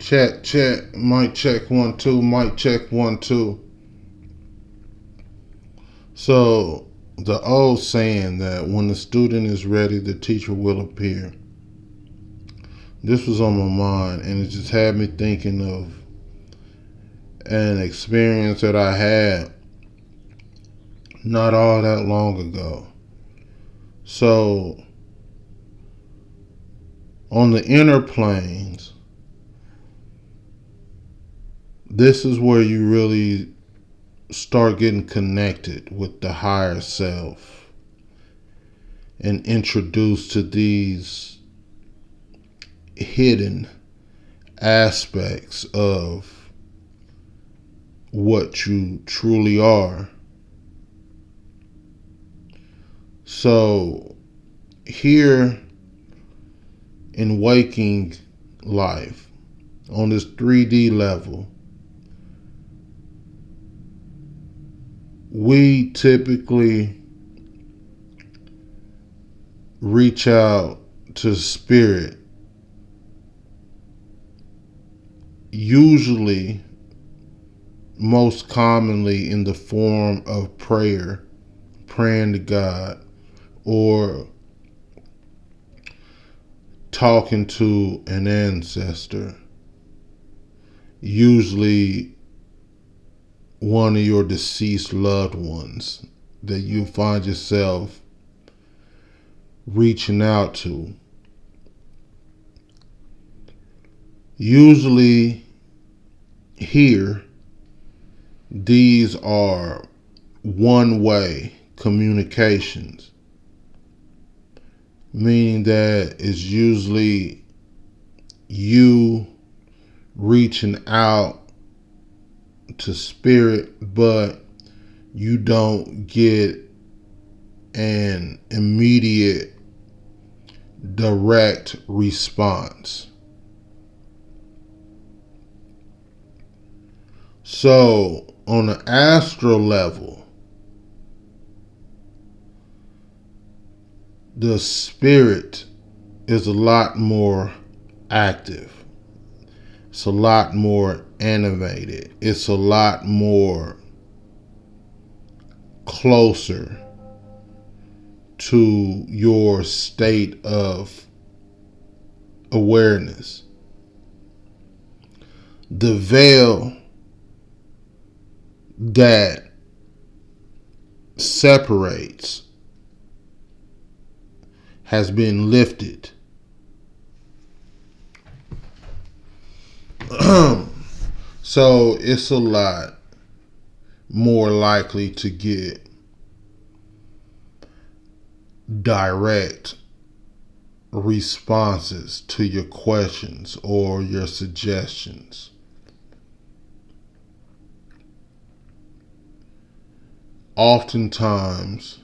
Check. Mic check 1 2. Mic check 1 2. So the old saying that when the student is ready, the teacher will appear. This was on my mind, and it just had me thinking of an experience that I had not all that long ago. So on the inner planes, this is where you really start getting connected with the higher self and introduced to these hidden aspects of what you truly are. So, here in waking life, on this 3D level, we typically reach out to spirit, usually, most commonly in the form of prayer, praying to God, or talking to an ancestor, usually one of your deceased loved ones that you find yourself reaching out to. Usually, here, these are one-way communications, meaning that it's usually you reaching out to spirit, but you don't get an immediate direct response. So on the astral level, the spirit is a lot more active. It's a lot more animated. It's a lot more closer to your state of awareness. The veil that separates has been lifted. So it's a lot more likely to get direct responses to your questions or your suggestions. Oftentimes,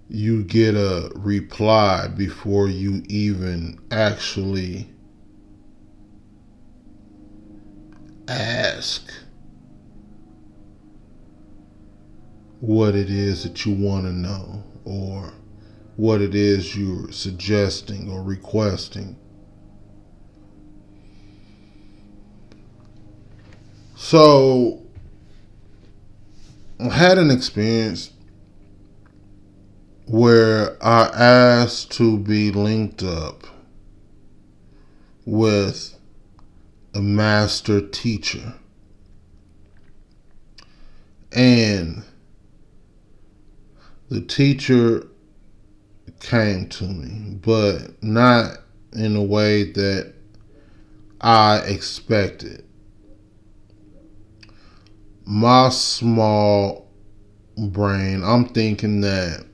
you get a reply before you even actually ask what it is that you want to know or what it is you're suggesting or requesting. So, I had an experience where I asked to be linked up with a master teacher. And the teacher came to me, but not in a way that I expected. My small brain, I'm thinking that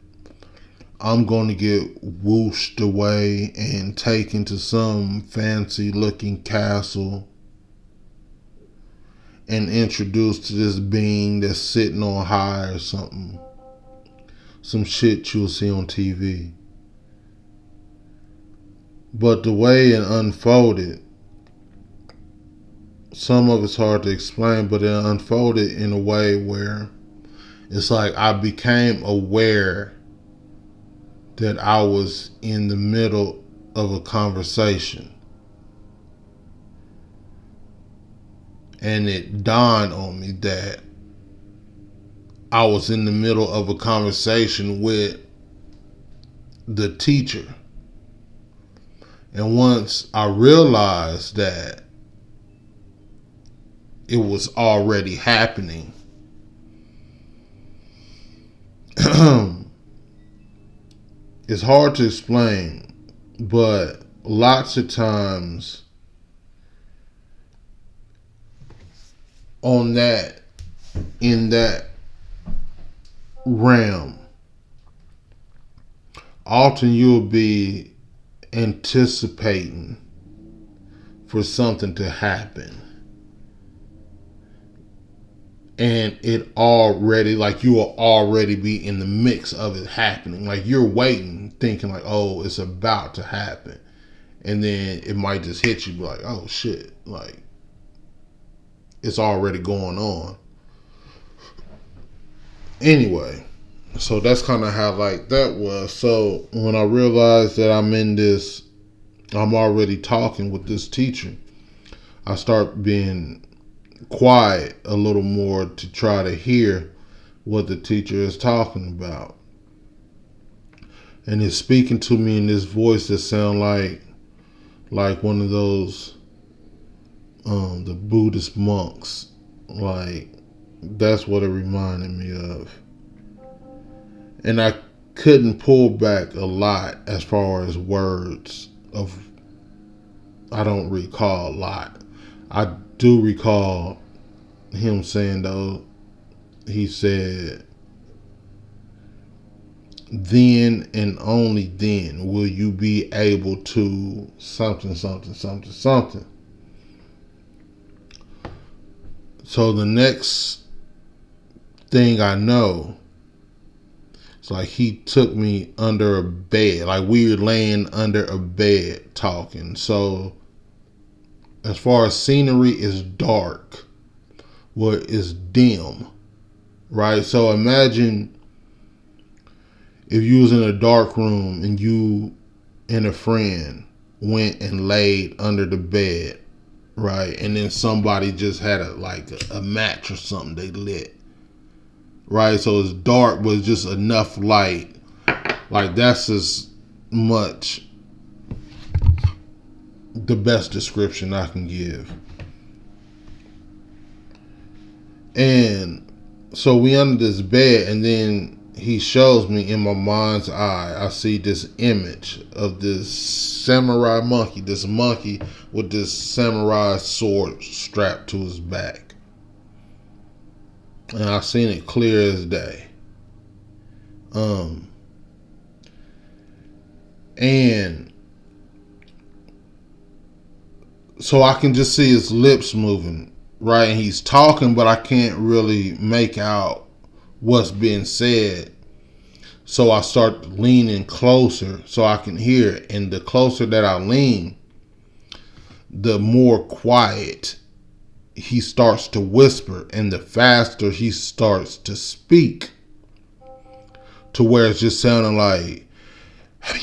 I'm going to get whooshed away and taken to some fancy looking castle and introduced to this being that's sitting on high or something. Some shit you'll see on TV. But the way it unfolded, some of it's hard to explain, but it unfolded in a way where it's like I became aware that I was in the middle of a conversation. And it dawned on me that I was in the middle of a conversation with the teacher. And once I realized that it was already happening, it's hard to explain, but lots of times in that realm, often you'll be anticipating for something to happen. And it already, like, you will already be in the mix of it happening. Like, you're waiting, thinking like, oh, it's about to happen. And then it might just hit you like, oh shit, like, it's already going on. Anyway, so that's kind of how like that was. So when I realized that I'm already talking with this teacher, I start being quiet a little more to try to hear what the teacher is talking about. And he's speaking to me in this voice that sound like one of those the Buddhist monks. Like, that's what it reminded me of. And I couldn't pull back a lot as far as words of, I don't recall a lot. I do recall him saying though, he said, then and only then will you be able to something, something, something, something. So the next thing I know, it's like he took me under a bed. Like, we were laying under a bed talking. So as far as scenery, is dark. Well, it's dim. Right? So imagine if you was in a dark room and you and a friend went and laid under the bed, right? And then somebody just had a match or something they lit. Right? So it's dark, but it's just enough light. Like, that's as much the best description I can give. And so we under this bed, and then he shows me in my mind's eye, I see this image of this samurai monkey, this monkey with this samurai sword strapped to his back. And I seen it clear as day. And so I can just see his lips moving, right? And he's talking, but I can't really make out what's being said. So I start leaning closer so I can hear it. And the closer that I lean, the more quiet he starts to whisper, and the faster he starts to speak, to where it's just sounding like, when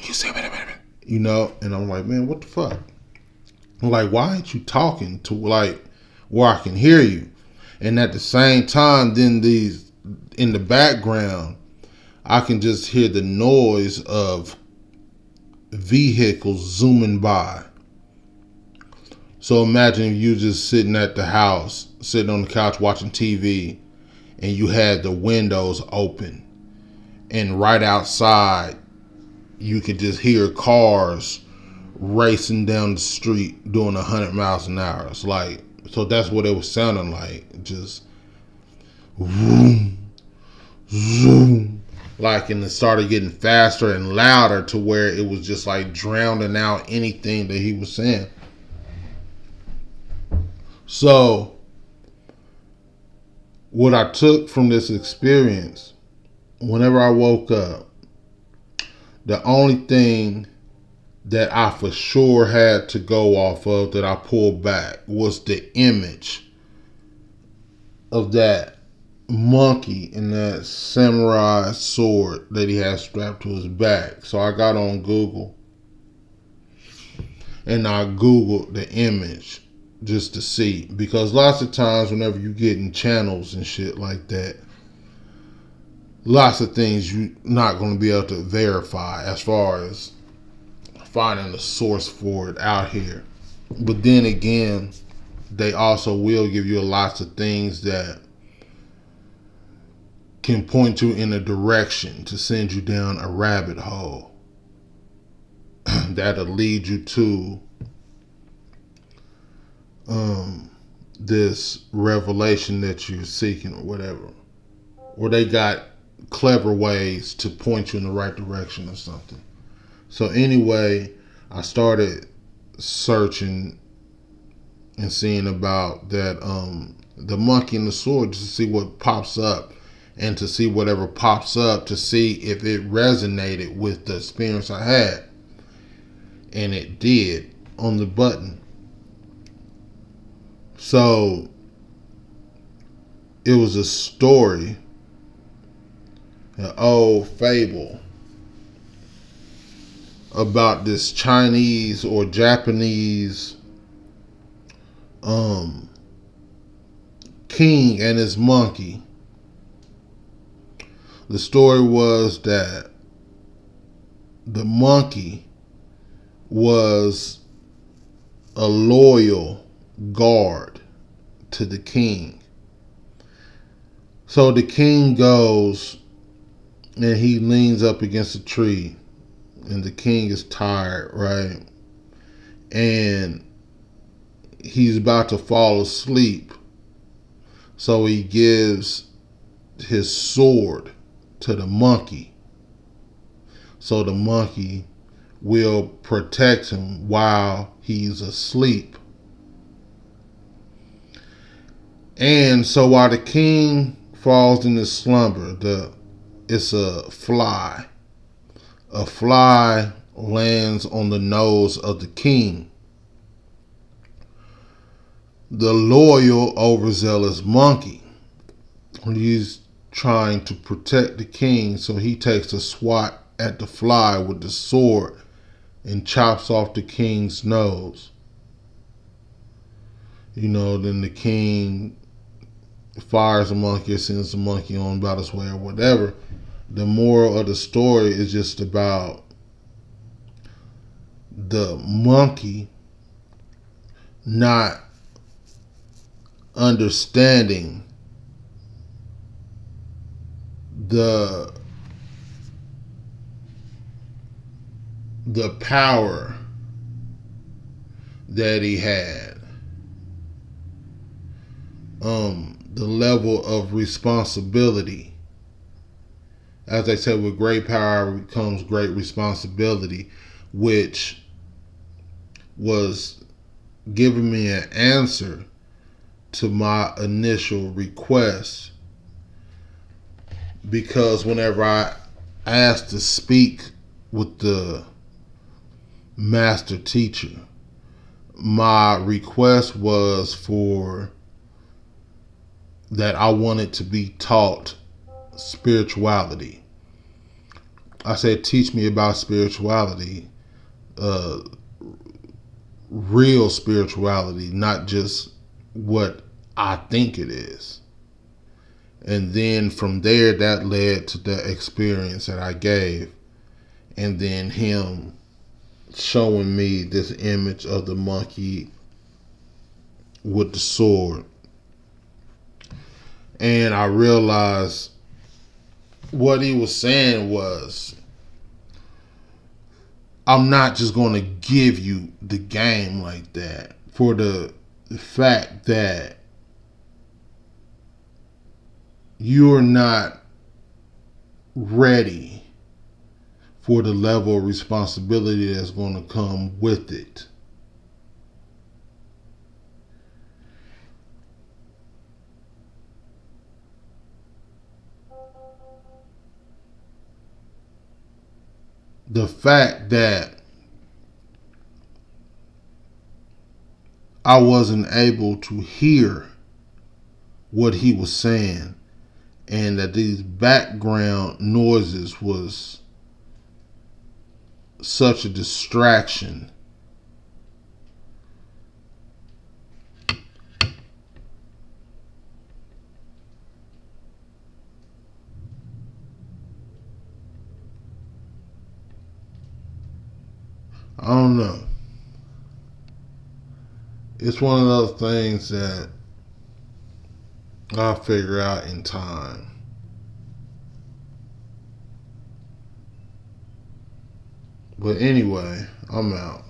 you say, you know. And I'm like, man, what the fuck? I'm like, why aren't you talking to, like, where I can hear you? And at the same time, then these in the background, I can just hear the noise of vehicles zooming by. So imagine if you just sitting at the house, sitting on the couch watching TV, and you had the windows open, and right outside you could just hear cars racing down the street doing 100 miles an hour. It's like, so that's what it was sounding like. Just vroom, zoom. Like, and it started getting faster and louder to where it was just like drowning out anything that he was saying. So what I took from this experience, whenever I woke up, the only thing that I for sure had to go off of, that I pulled back, was the image of that monkey and that samurai sword that he had strapped to his back. So I got on Google and I Googled the image, just to see, because lots of times whenever you get in channels and shit like that, lots of things you're not going to be able to verify as far as finding the source for it out here. But then again, they also will give you lots of things that can point you in a direction to send you down a rabbit hole that'll lead you to this revelation that you're seeking or whatever. Or they got clever ways to point you in the right direction or something. So anyway, I started searching and seeing about that the monkey and the sword, just to see what pops up, and to see whatever pops up to see if it resonated with the experience I had. And it did on the button. So it was a story, an old fable about this Chinese or Japanese king and his monkey. The story was that the monkey was a loyal guard to the king. So the king goes and he leans up against a tree, and the king is tired, right? And he's about to fall asleep. So he gives his sword to the monkey, so the monkey will protect him while he's asleep. And so while the king falls in his slumber, it's a fly. A fly lands on the nose of the king. The loyal, overzealous monkey, he's trying to protect the king, so he takes a swat at the fly with the sword and chops off the king's nose. Then the king fires the monkey, sends the monkey on about his way or whatever. The moral of the story is just about the monkey not understanding the power that he had, the level of responsibility. As they said, with great power comes great responsibility, which was giving me an answer to my initial request. Because whenever I asked to speak with the master teacher, my request was for that I wanted to be taught spirituality. I said, teach me about spirituality, real spirituality, not just what I think it is. And then from there, that led to the experience that I gave. And then him showing me this image of the monkey with the sword. And I realized what he was saying was, I'm not just going to give you the game like that, for the fact that you're not ready for the level of responsibility that's going to come with it. The fact that I wasn't able to hear what he was saying, and that these background noises was such a distraction I don't know. It's one of those things that I'll figure out in time. But anyway, I'm out.